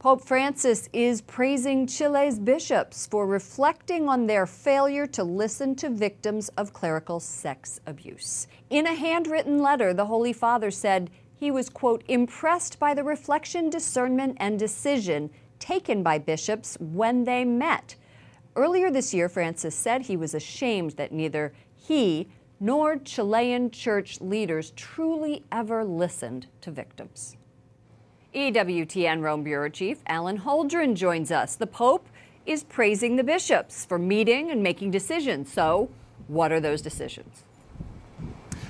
Pope Francis is praising Chile's bishops for reflecting on their failure to listen to victims of clerical sex abuse. In a handwritten letter, the Holy Father said he was, quote, impressed by the reflection, discernment, and decision taken by bishops when they met. Earlier this year, Francis said he was ashamed that neither he nor Chilean church leaders truly ever listened to victims. EWTN Rome Bureau Chief Alan Holdren joins us. The Pope is praising the bishops for meeting and making decisions. So, what are those decisions?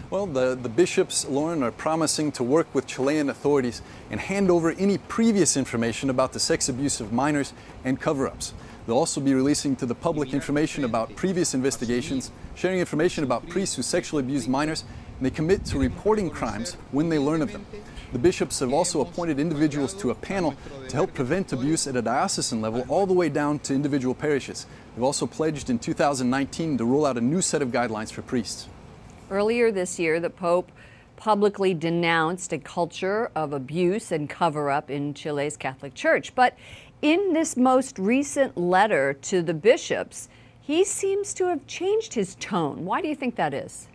Well, the bishops, Lauren, are promising to work with Chilean authorities and hand over any previous information about the sex abuse of minors and cover-ups. They'll also be releasing to the public information about previous investigations, sharing information about priests who sexually abuse minors, and they commit to reporting crimes when they learn of them. The bishops have also appointed individuals to a panel to help prevent abuse at a diocesan level all the way down to individual parishes. They've also pledged in 2019 to roll out a new set of guidelines for priests. Earlier this year, the Pope publicly denounced a culture of abuse and cover-up in Chile's Catholic Church. But in this most recent letter to the bishops, he seems to have changed his tone. Why do you think that is?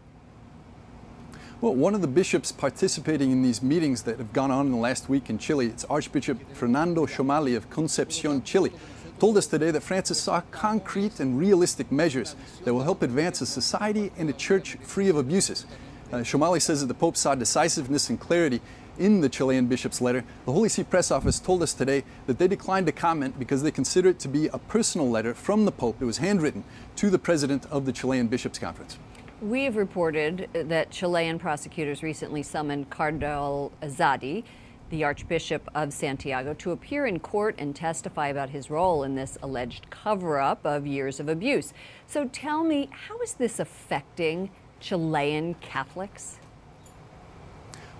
Well, one of the bishops participating in these meetings that have gone on in the last week in Chile, it's Archbishop Fernando Xomali of Concepcion, Chile, told us today that Francis saw concrete and realistic measures that will help advance a society and a church free of abuses. Xomali says that the Pope saw decisiveness and clarity in the Chilean bishop's letter. The Holy See Press Office told us today that they declined to comment because they consider it to be a personal letter from the Pope. It was handwritten to the president of the Chilean Bishops' Conference. We have reported that Chilean prosecutors recently summoned Cardinal Zadi, the Archbishop of Santiago, to appear in court and testify about his role in this alleged cover-up of years of abuse. So tell me, how is this affecting Chilean Catholics?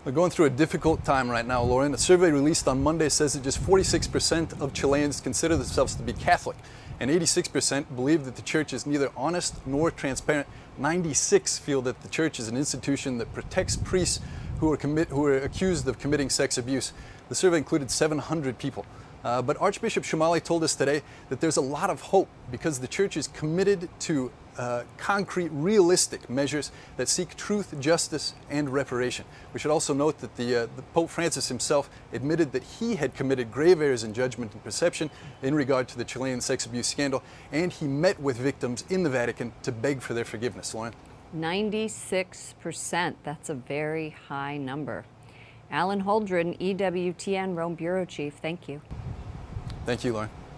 We're going through a difficult time right now, Lauren. A survey released on Monday says that just 46% of Chileans consider themselves to be Catholic, and 86% believe that the church is neither honest nor transparent. 96% feel that the church is an institution that protects priests who are accused of committing sex abuse. The survey included 700 people. But Archbishop Xomali told us today that there's a lot of hope because the church is committed to concrete, realistic measures that seek truth, justice, and reparation. We should also note that the Pope Francis himself admitted that he had committed grave errors in judgment and perception in regard to the Chilean sex abuse scandal, and he met with victims in the Vatican to beg for their forgiveness. Lauren? 96%. That's a very high number. Alan Holdren, EWTN Rome Bureau Chief, thank you. Thank you, Lauren.